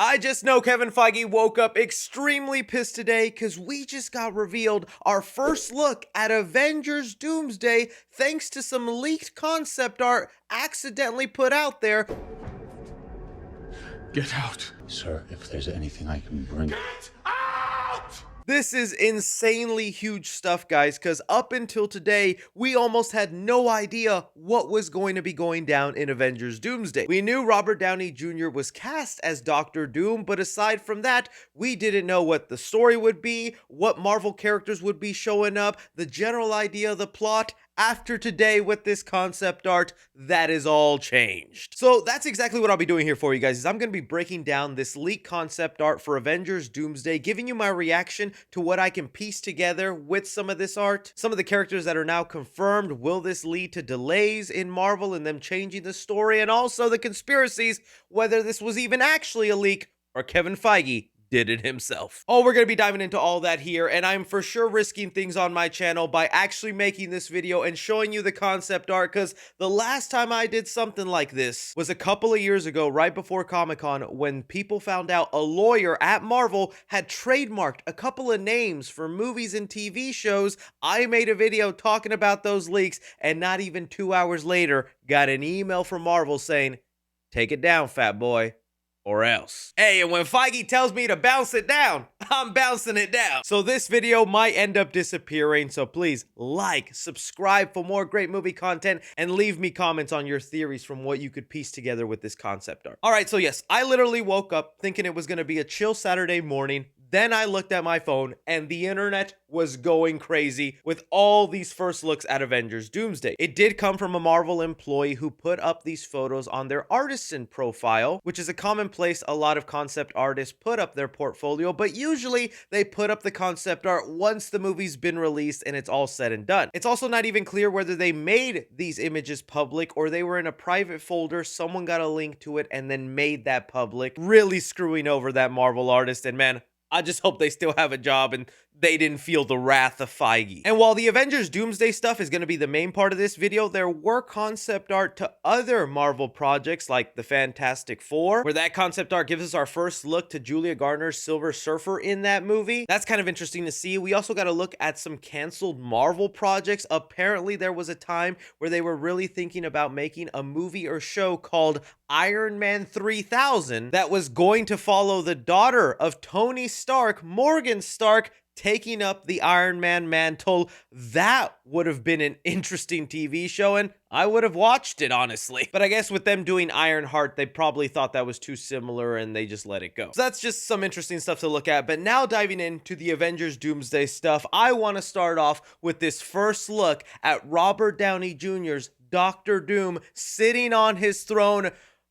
I just know Kevin Feige woke up extremely pissed today because we just got revealed our first look at Avengers Doomsday thanks to some leaked concept art accidentally put out there. Get out. Sir, if there's anything I can bring... Get out! This is insanely huge stuff, guys, because up until today, we almost had no idea what was going to be going down in Avengers Doomsday. We knew Robert Downey Jr. was cast as Doctor Doom, but aside from that, we didn't know what the story would be, what Marvel characters would be showing up, the general idea of the plot. After today with this concept art, that is all changed. So that's exactly what I'll be doing here for you guys, is I'm going to be breaking down this leaked concept art for Avengers Doomsday, giving you my reaction to what I can piece together with some of this art, some of the characters that are now confirmed. Will this lead to delays in Marvel and them changing the story, and also the conspiracies, whether this was even actually a leak or Kevin Feige did it himself. Oh, we're going to be diving into all that here, and I'm for sure risking things on my channel by actually making this video and showing you the concept art, because the last time I did something like this was a couple of years ago, right before Comic-Con, when people found out a lawyer at Marvel had trademarked a couple of names for movies and TV shows. I made a video talking about those leaks, and not even 2 hours later, got an email from Marvel saying, "Take it down, fat boy, or else." Hey, and when Feige tells me to bounce it down, I'm bouncing it down. So this video might end up disappearing, so please like, subscribe for more great movie content, and leave me comments on your theories from what you could piece together with this concept art. All right, so yes, I literally woke up thinking it was going to be a chill Saturday morning. Then I looked at my phone and the internet was going crazy with all these first looks at Avengers Doomsday. It did come from a Marvel employee who put up these photos on their artisan profile, which is a common place a lot of concept artists put up their portfolio, but usually they put up the concept art once the movie's been released and it's all said and done. It's also not even clear whether they made these images public or they were in a private folder, someone got a link to it and then made that public, really screwing over that Marvel artist. And man, I just hope they still have a job and they didn't feel the wrath of Feige. And while the Avengers Doomsday stuff is going to be the main part of this video, there were concept art to other Marvel projects like the Fantastic Four, where that concept art gives us our first look to Julia Garner's Silver Surfer in that movie. That's kind of interesting to see. We also got to look at some canceled Marvel projects. Apparently there was a time where they were really thinking about making a movie or show called Iron Man 3000 that was going to follow the daughter of Tony Stark, Morgan Stark, taking up the Iron Man mantle. That would have been an interesting TV show, and I would have watched it, honestly. But I guess with them doing Ironheart, they probably thought that was too similar and they just let it go. So that's just some interesting stuff to look at. But now diving into the Avengers Doomsday stuff, I want to start off with this first look at Robert Downey Jr.'s Doctor Doom sitting on his throne.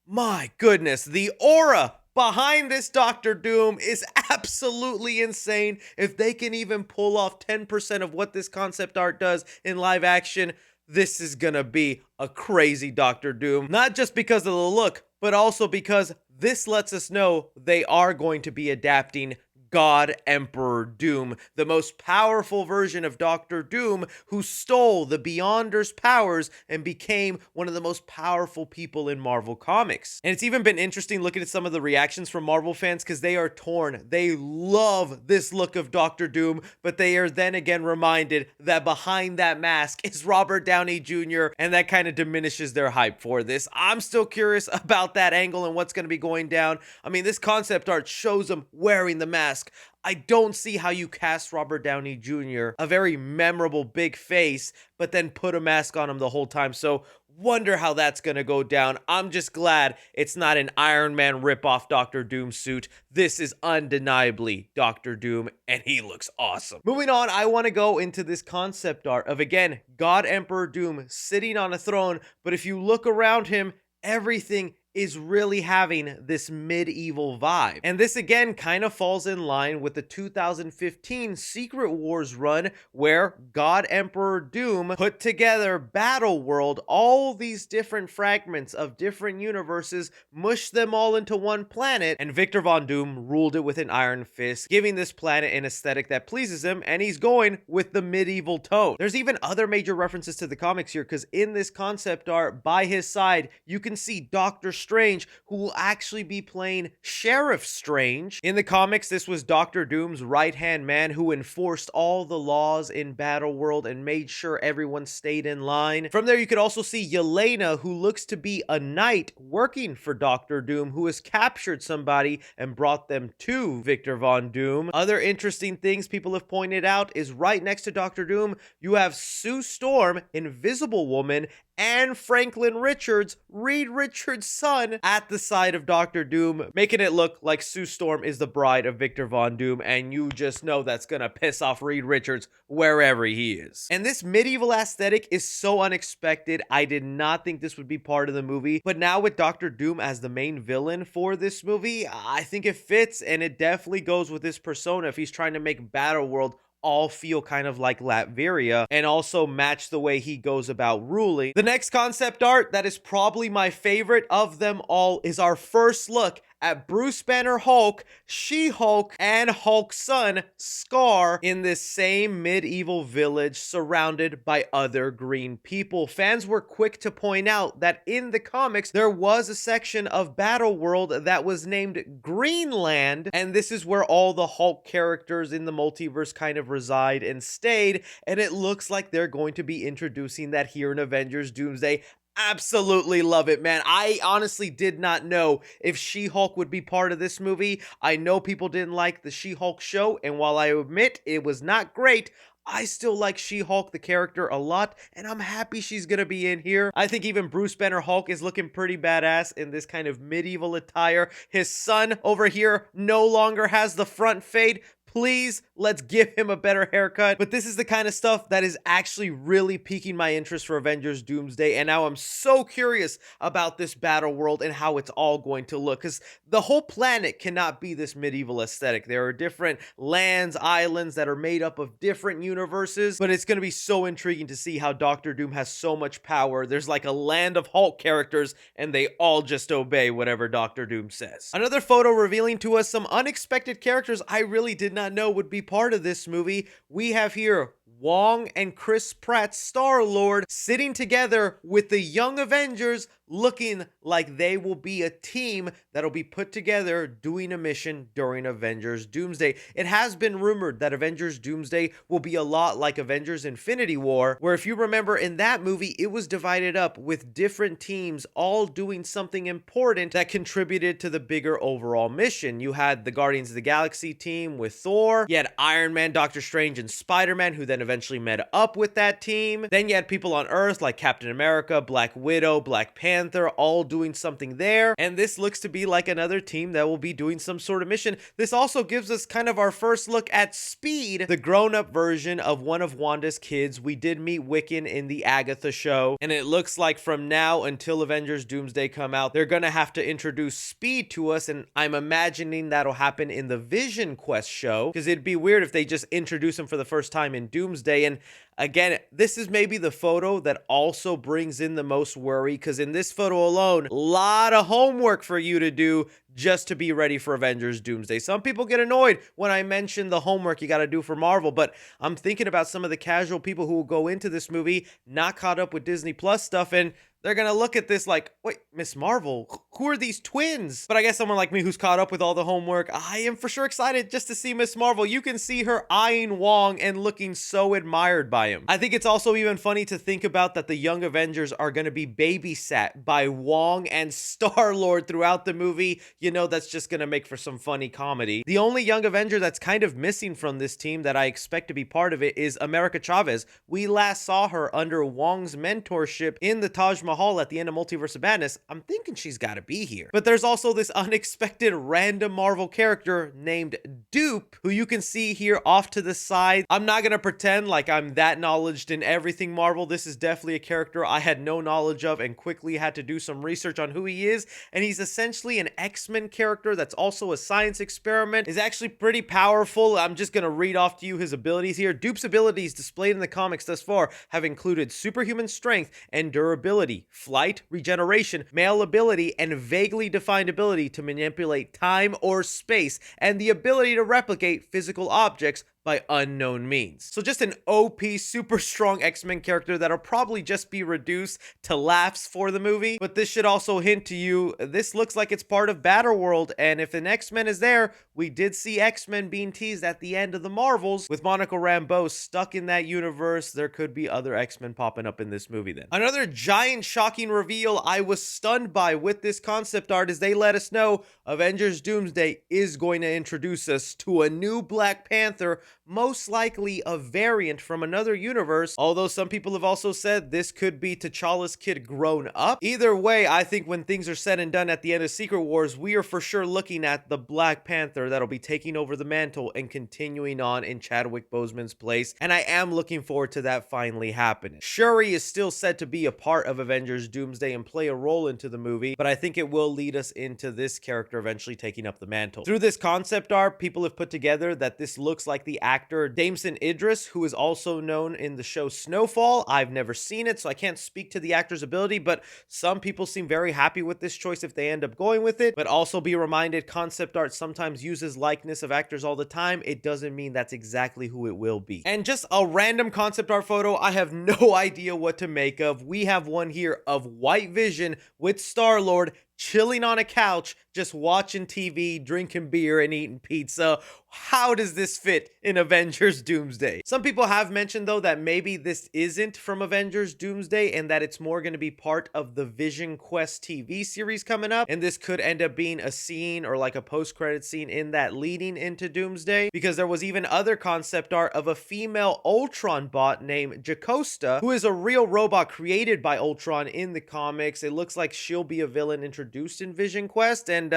My goodness, the aura behind this Doctor Doom is absolutely insane. If they can even pull off 10% of what this concept art does in live action, this is gonna be a crazy Doctor Doom. Not just because of the look, but also because this lets us know they are going to be adapting God Emperor Doom, the most powerful version of Doctor Doom, who stole the Beyonder's powers and became one of the most powerful people in Marvel Comics. And it's even been interesting looking at some of the reactions from Marvel fans, because they are torn. They love this look of Doctor Doom, but they are then again reminded that behind that mask is Robert Downey Jr., and that kind of diminishes their hype for this. I'm still curious about that angle and what's going to be going down. I mean, this concept art shows him wearing the mask. I don't see how you cast Robert Downey Jr., a very memorable big face, but then put a mask on him the whole time. So wonder how that's going to go down. I'm just glad it's not an Iron Man ripoff Doctor Doom suit. This is undeniably Doctor Doom, and he looks awesome. Moving on, I want to go into this concept art of, again, God Emperor Doom sitting on a throne, but if you look around him, everything is really having this medieval vibe. And this again kind of falls in line with the 2015 Secret Wars run, where God Emperor Doom put together Battle World, all these different fragments of different universes, mushed them all into one planet, and Victor Von Doom ruled it with an iron fist, giving this planet an aesthetic that pleases him, and he's going with the medieval tone. There's even other major references to the comics here, because in this concept art, by his side, you can see Doctor Strange, who will actually be playing Sheriff Strange. In the comics, this was Doctor Doom's right-hand man who enforced all the laws in Battleworld and made sure everyone stayed in line. From there, you could also see Yelena, who looks to be a knight working for Doctor Doom, who has captured somebody and brought them to Victor Von Doom. Other interesting things people have pointed out is right next to Doctor Doom, you have Sue Storm, Invisible Woman, and Franklin Richards, Reed Richards' son, at the side of Doctor Doom, making it look like Sue Storm is the bride of Victor Von Doom, and you just know that's gonna piss off Reed Richards wherever he is. And this medieval aesthetic is so unexpected. I did not think this would be part of the movie, but now with Doctor Doom as the main villain for this movie, I think it fits, and it definitely goes with his persona if he's trying to make Battleworld all feel kind of like Latveria and also match the way he goes about ruling. The next concept art that is probably my favorite of them all is our first look at Bruce Banner Hulk, She-Hulk, and Hulk's son, Scar, in this same medieval village surrounded by other green people. Fans were quick to point out that in the comics, there was a section of Battleworld that was named Greenland, and this is where all the Hulk characters in the multiverse kind of reside and stayed, and it looks like they're going to be introducing that here in Avengers Doomsday. Absolutely love it, man. I honestly did not know if She-Hulk would be part of this movie. I know people didn't like the She-Hulk show, and while I admit it was not great, I still like She-Hulk, the character, a lot, and I'm happy she's gonna be in here. I think even Bruce Banner Hulk is looking pretty badass in this kind of medieval attire. His son over here no longer has the front fade. Please, let's give him a better haircut. But this is the kind of stuff that is actually really piquing my interest for Avengers Doomsday, and now I'm so curious about this battle world and how it's all going to look, because the whole planet cannot be this medieval aesthetic. There are different lands, islands that are made up of different universes, but it's going to be so intriguing to see how Doctor Doom has so much power. There's like a land of Hulk characters, and they all just obey whatever Doctor Doom says. Another photo revealing to us some unexpected characters I really did not know would be part of this movie. We have here Wong and Chris Pratt's Star-Lord sitting together with the Young Avengers, looking like they will be a team that'll be put together doing a mission during Avengers Doomsday. It has been rumored that Avengers Doomsday will be a lot like Avengers Infinity War, where if you remember in that movie, it was divided up with different teams all doing something important that contributed to the bigger overall mission. You had the Guardians of the Galaxy team with Thor, you had Iron Man, Doctor Strange, and Spider-Man, who then eventually met up with that team. Then you had people on Earth like Captain America, Black Widow, Black Panther, all doing something there. And this looks to be like another team that will be doing some sort of mission. This also gives us kind of our first look at Speed, the grown-up version of one of Wanda's kids. We did meet Wiccan in the Agatha show, and it looks like from now until Avengers Doomsday come out, they're gonna have to introduce Speed to us, and I'm imagining that'll happen in the Vision Quest show, because it'd be weird if they just introduce him for the first time in Doomsday. And again, this is maybe the photo that also brings in the most worry, because in this photo alone, a lot of homework for you to do just to be ready for Avengers Doomsday. Some people get annoyed when I mention the homework you got to do for Marvel, but I'm thinking about some of the casual people who will go into this movie not caught up with Disney Plus stuff, and they're gonna look at this like, wait, Miss Marvel, who are these twins? But I guess someone like me who's caught up with all the homework, I am for sure excited just to see Miss Marvel. You can see her eyeing Wong and looking so admired by him. I think it's also even funny to think about that the Young Avengers are gonna be babysat by Wong and Star-Lord throughout the movie. You know, that's just gonna make for some funny comedy. The only Young Avenger that's kind of missing from this team that I expect to be part of it is America Chavez. We last saw her under Wong's mentorship in the Taj Mahal at the end of Multiverse of Madness. I'm thinking she's got to be here. But there's also this unexpected random Marvel character named Dupe, who you can see here off to the side. I'm not going to pretend like I'm that knowledgeable in everything Marvel. This is definitely a character I had no knowledge of and quickly had to do some research on who he is. And he's essentially an X-Men character that's also a science experiment. Is actually pretty powerful. I'm just going to read off to you his abilities here. Dupe's abilities displayed in the comics thus far have included superhuman strength and durability, flight, regeneration, male ability, and vaguely defined ability to manipulate time or space, and the ability to replicate physical objects by unknown means. So just an OP, super strong X-Men character that'll probably just be reduced to laughs for the movie. But this should also hint to you, this looks like it's part of Battleworld, and if an X-Men is there, we did see X-Men being teased at the end of the Marvels. With Monica Rambeau stuck in that universe, there could be other X-Men popping up in this movie then. Another giant shocking reveal I was stunned by with this concept art is they let us know Avengers Doomsday is going to introduce us to a new Black Panther, most likely a variant from another universe, although some people have also said this could be T'Challa's kid grown up. Either way, I think when things are said and done at the end of Secret Wars, we are for sure looking at the Black Panther that'll be taking over the mantle and continuing on in Chadwick Boseman's place, and I am looking forward to that finally happening. Shuri is still said to be a part of Avengers Doomsday and play a role into the movie, but I think it will lead us into this character eventually taking up the mantle. Through this concept art, people have put together that this looks like the actor Damson Idris, who is also known in the show Snowfall. I've never seen it, so I can't speak to the actor's ability, but some people seem very happy with this choice if they end up going with it. But also be reminded, concept art sometimes uses likeness of actors all the time. It doesn't mean that's exactly who it will be. And just a random concept art photo I have no idea what to make of. We have one here of White Vision with Star-Lord chilling on a couch, just watching TV, drinking beer, and eating pizza. How does this fit in Avengers Doomsday? Some people have mentioned, though, that maybe this isn't from Avengers Doomsday and that it's more going to be part of the Vision Quest TV series coming up. And this could end up being a scene or like a post-credit scene in that leading into Doomsday, because there was even other concept art of a female Ultron bot named Jocasta, who is a real robot created by Ultron in the comics. It looks like she'll be a villain introduced in Vision Quest, and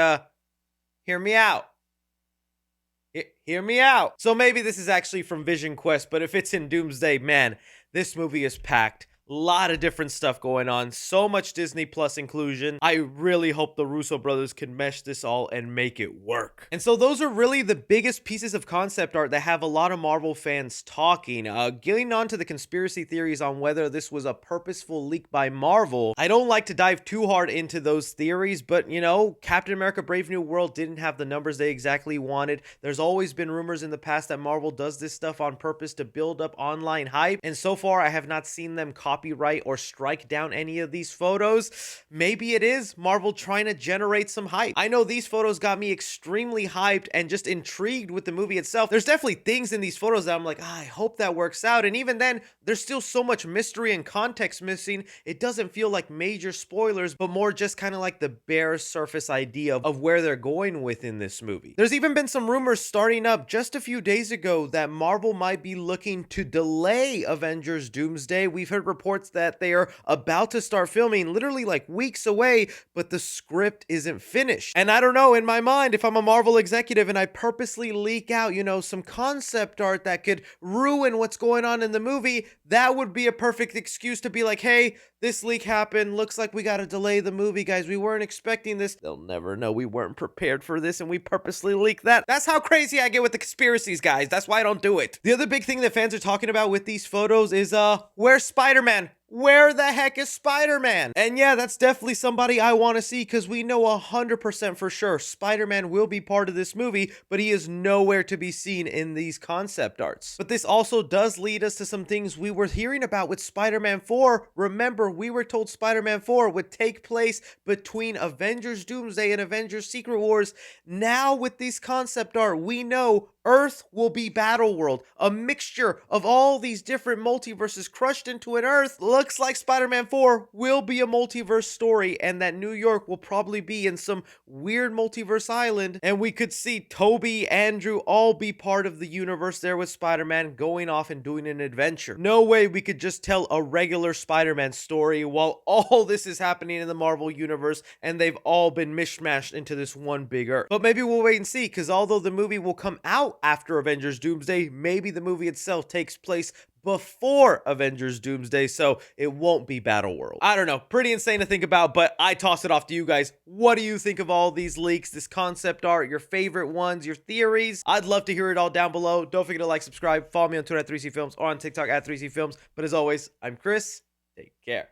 hear me out. Hear me out. So maybe this is actually from Vision Quest, but if it's in Doomsday, man, this movie is packed. Lot of different stuff going on. So much Disney Plus inclusion. I really hope the Russo brothers can mesh this all and make it work. And so those are really the biggest pieces of concept art that have a lot of Marvel fans talking. Getting on to the conspiracy theories on whether this was a purposeful leak by Marvel. I don't like to dive too hard into those theories, but you know, Captain America Brave New World didn't have the numbers they exactly wanted. There's always been rumors in the past that Marvel does this stuff on purpose to build up online hype, and so far I have not seen them copyright or strike down any of these photos. Maybe it is Marvel trying to generate some hype. I know these photos got me extremely hyped and just intrigued with the movie itself. There's definitely things in these photos that I'm like, I hope that works out. And even then, there's still so much mystery and context missing. It doesn't feel like major spoilers, but more just kind of like the bare surface idea of where they're going within this movie. There's even been some rumors starting up just a few days ago that Marvel might be looking to delay Avengers Doomsday. We've heard reports that they are about to start filming literally like weeks away, but the script isn't finished. And I don't know, in my mind, if I'm a Marvel executive and I purposely leak out, you know, some concept art that could ruin what's going on in the movie, that would be a perfect excuse to be like, hey, this leak happened. Looks like we got to delay the movie, guys. We weren't expecting this. They'll never know we weren't prepared for this and we purposely leaked that. That's how crazy I get with the conspiracies, guys. That's why I don't do it. The other big thing that fans are talking about with these photos is, where's Spider-Man? Where the heck is Spider-Man? And yeah, that's definitely somebody I want to see, because we know 100% for sure Spider-Man will be part of this movie, but he is nowhere to be seen in these concept arts. But this also does lead us to some things we were hearing about with Spider-Man 4. Remember, we were told Spider-Man 4 would take place between Avengers Doomsday and Avengers Secret Wars. Now with these concept art, we know Earth will be Battleworld, a mixture of all these different multiverses crushed into an Earth. Looks like Spider-Man 4 will be a multiverse story, and that New York will probably be in some weird multiverse island, and we could see Toby, Andrew all be part of the universe there with Spider-Man going off and doing an adventure. No way we could just tell a regular Spider-Man story while all this is happening in the Marvel universe, and they've all been mishmashed into this one big Earth. But maybe we'll wait and see, because although the movie will come out after Avengers Doomsday, maybe the movie itself takes place before Avengers Doomsday, so it won't be Battleworld. I don't know, pretty insane to think about, but I toss it off to you guys. What do you think of all these leaks, this concept art, your favorite ones, your theories? I'd love to hear it all down below. Don't forget to like, subscribe, follow me on Twitter at 3C Films or on TikTok at 3C Films. But as always, I'm Chris. Take care.